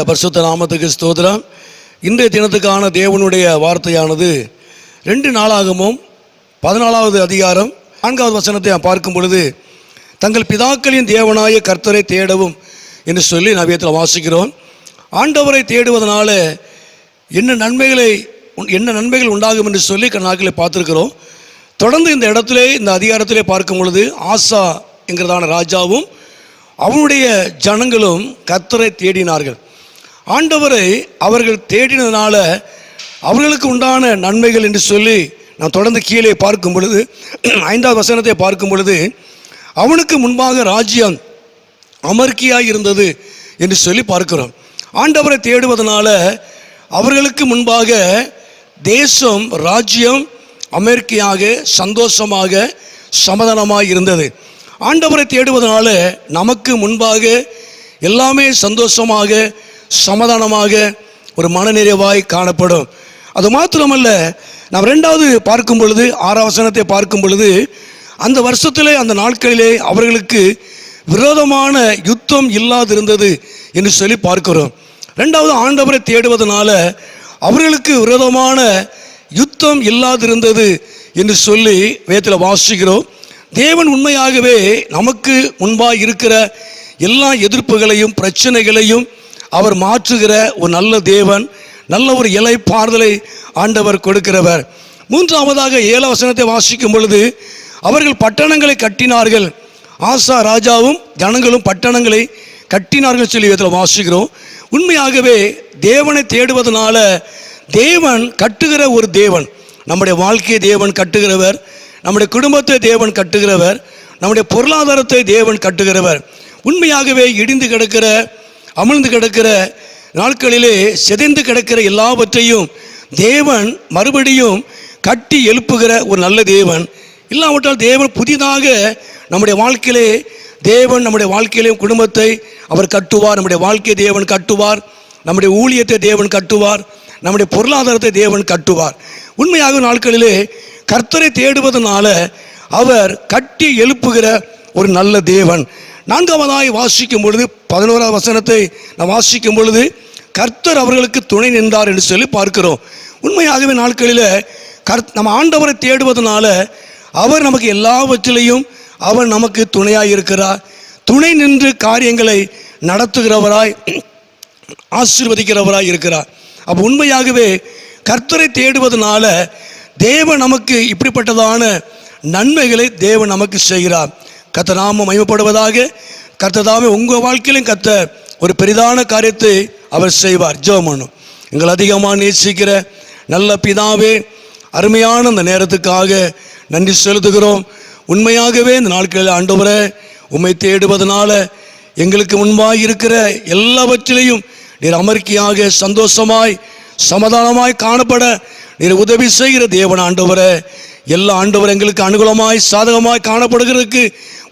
பரிசுத்த நாமத்துக்கு ஸ்தோத்திரம். இன்றைய தினத்துக்கான தேவனுடைய வார்த்தையானது 2 நாளாகமும் 14வது அதிகாரம் 4வது வசனத்தை பார்க்கும் பொழுது, தங்கள் பிதாக்களின் தேவனாய கர்த்தரை தேடவும் என்று சொல்லி நவியத்தில் வாசிக்கிறோம். ஆண்டவரை தேடுவதனால என்ன நன்மைகள் உண்டாகும் என்று சொல்லி நாட்களை பார்த்துருக்கிறோம். தொடர்ந்து இந்த இடத்திலே, இந்த அதிகாரத்திலே பார்க்கும் பொழுது, ஆசா என்கிறதான ராஜாவும் அவனுடைய ஜனங்களும் கர்த்தரை தேடினார்கள். ஆண்டவரை அவர்கள் தேடினதுனால அவர்களுக்கு உண்டான நன்மைகள் என்று சொல்லி நான் தொடர்ந்து கீழே பார்க்கும் பொழுது 5வது வசனத்தை பார்க்கும் பொழுது, அவனுக்கு முன்பாக ராஜ்யம் அமர்க்கியாய் இருந்தது என்று சொல்லி பார்க்கிறோம். ஆண்டவரை தேடுவதனால அவர்களுக்கு முன்பாக தேசம், ராஜ்யம் அமெரிக்கையாக, சந்தோஷமாக, சமாதானமாக இருந்தது. ஆண்டவரை தேடுவதனால நமக்கு முன்பாக எல்லாமே சந்தோஷமாக, சமாதானமாக, ஒரு மனநிறைவாய் காணப்படும். அது மாத்திரமல்ல, நாம் 2வது பார்க்கும் பொழுது 6வது வசனத்தை பார்க்கும் பொழுது, அந்த வருஷத்திலே, அந்த நாட்களிலே அவர்களுக்கு விரோதமான யுத்தம் இல்லாதிருந்தது என்று சொல்லி பார்க்கிறோம். 2வது, ஆண்டவரை தேடுவதனால அவர்களுக்கு விரோதமான யுத்தம் இல்லாதிருந்தது என்று சொல்லி வேதத்தில் வாசிக்கிறோம். தேவன் உண்மையாகவே நமக்கு முன்பாக இருக்கிற எல்லா எதிர்ப்புகளையும் பிரச்சனைகளையும் அவர் மாற்றுகிற ஒரு நல்ல தேவன், நல்ல ஒரு இளைப்பாறுதலை ஆண்டவர் கொடுக்கிறவர். 3வதாக 7வது வசனத்தை வாசிக்கும் பொழுது, அவர்கள் பட்டணங்களை கட்டினார்கள். ஆசா ராஜாவும் ஜனங்களும் பட்டணங்களை கட்டினார்கள் சொல்லி இதில் வாசிக்கிறோம். உண்மையாகவே தேவனை தேடுவதனால தேவன் கட்டுகிற ஒரு தேவன். நம்முடைய வாழ்க்கையை தேவன் கட்டுகிறவர், நம்முடைய குடும்பத்தை தேவன் கட்டுகிறவர், நம்முடைய பொருளாதாரத்தை தேவன் கட்டுகிறவர். உண்மையாகவே இடிந்து கிடக்கிற, அமிழ்ந்து கிடக்கிற நாட்களிலே சிதைந்து கிடக்கிற எல்லாவற்றையும் தேவன் மறுபடியும் கட்டி எழுப்புகிற ஒரு நல்ல தேவன். இல்லாவிட்டால் தேவன் புதிதாக நம்முடைய வாழ்க்கையிலே, தேவன் நம்முடைய வாழ்க்கையிலேயும் குடும்பத்தை அவர் கட்டுவார், நம்முடைய வாழ்க்கையை தேவன் கட்டுவார், நம்முடைய ஊழியத்தை தேவன் கட்டுவார், நம்முடைய பொருளாதாரத்தை தேவன் கட்டுவார். உண்மையாக நாட்களிலே கர்த்தரை தேடுவதனால அவர் கட்டி எழுப்புகிற ஒரு நல்ல தேவன். 4வதாய் வாசிக்கும் பொழுது 11வது வசனத்தை நான் வாசிக்கும் பொழுது, கர்த்தர் அவர்களுக்கு துணை நின்றார் என்று சொல்லி பார்க்கிறோம். உண்மையாகவே நாட்களில் நம்ம ஆண்டவரை தேடுவதனால அவர் நமக்கு எல்லாவற்றிலையும் அவர் நமக்கு துணையாக இருக்கிறார். துணை நின்று காரியங்களை நடத்துகிறவராய், ஆசீர்வதிக்கிறவராய் இருக்கிறார். அப்போ உண்மையாகவே கர்த்தரை தேடுவதனால தேவன் நமக்கு இப்படிப்பட்டதான நன்மைகளை தேவன் நமக்கு செய்கிறார். கர்த்தர் நாமம் மகிமைப்படுவதாக. கர்த்தர் தாமே உங்கள் வாழ்க்கையிலும் கர்த்தர் ஒரு பெரிதான காரியத்தை அவர் செய்வார். ஜெபம் பண்ணும். எங்கள் அதிகமாக நேசிக்கிற நல்ல பிதாவே, அருமையான அந்த நேரத்துக்காக நன்றி செலுத்துகிறோம். உண்மையாகவே இந்த நாட்களில் ஆண்டவரே, உம்மை தேடுவதனால எங்களுக்கு முன்பாக இருக்கிற எல்லாவற்றிலையும் நீர் அமர்க்கியாக, சந்தோஷமாய், சமாதானமாய் காணப்பட நீர் உதவி செய்கிற தேவன் ஆண்டவரே. எல்லா ஆண்டவர் எங்களுக்கு அனுகூலமாய், சாதகமாய் காணப்படுகிறதுக்கு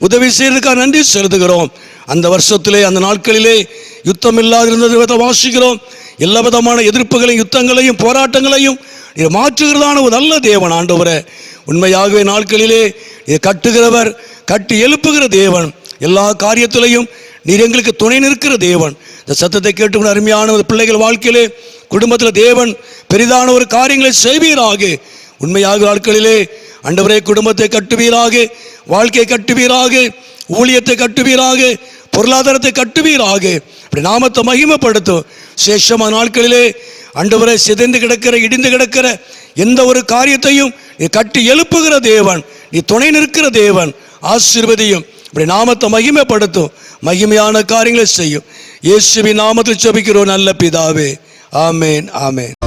உதவி செய்கிறதுக்காக நன்றி செலுத்துகிறோம். அந்த வருஷத்திலே, அந்த நாட்களிலே யுத்தம் இல்லாதிருந்தது வாசிக்கிறோம். எல்லா விதமான எதிர்ப்புகளையும், யுத்தங்களையும், போராட்டங்களையும் நீர் மாற்றுகிறதான ஒரு நல்ல தேவன் ஆண்டவரே. உண்மையாகவே நாட்களிலே இதை கட்டுகிறவர், கட்டி எழுப்புகிற தேவன். எல்லா காரியத்திலையும் நீர் எங்களுக்கு துணை நிற்கிற தேவன். இந்த சத்தத்தை கேட்டுக்கொண்டு அருமையான ஒரு பிள்ளைகள் வாழ்க்கையிலே, குடும்பத்தில் தேவன் பெரிதான ஒரு காரியங்களை செய்வீராக. உண்மையாக நாட்களிலே ஆண்டவரே, குடும்பத்தை கட்டுவீராக, வாழ்க்கையை கட்டுவீராக, ஊழியத்தை கட்டுவீராக, பொருளாதாரத்தை கட்டுவீராக. அப்படி நாமத்தை மகிமைப்படுத்தும். சேஷமான நாட்களிலே ஆண்டவரை சிதைந்து கிடக்கிற, இடிந்து கிடக்கிற எந்த ஒரு காரியத்தையும் நீ கட்டி எழுப்புகிற தேவன், நீ துணை நிற்கிற தேவன். ஆசீர்வதியும். இப்படி நாமத்தை மகிமைப்படுத்தும், மகிமையான காரியங்களை செய்யும். இயேசுவின் நாமத்தில் ஜெபிக்கிறோம் நல்ல பிதாவே. ஆமேன், ஆமேன்.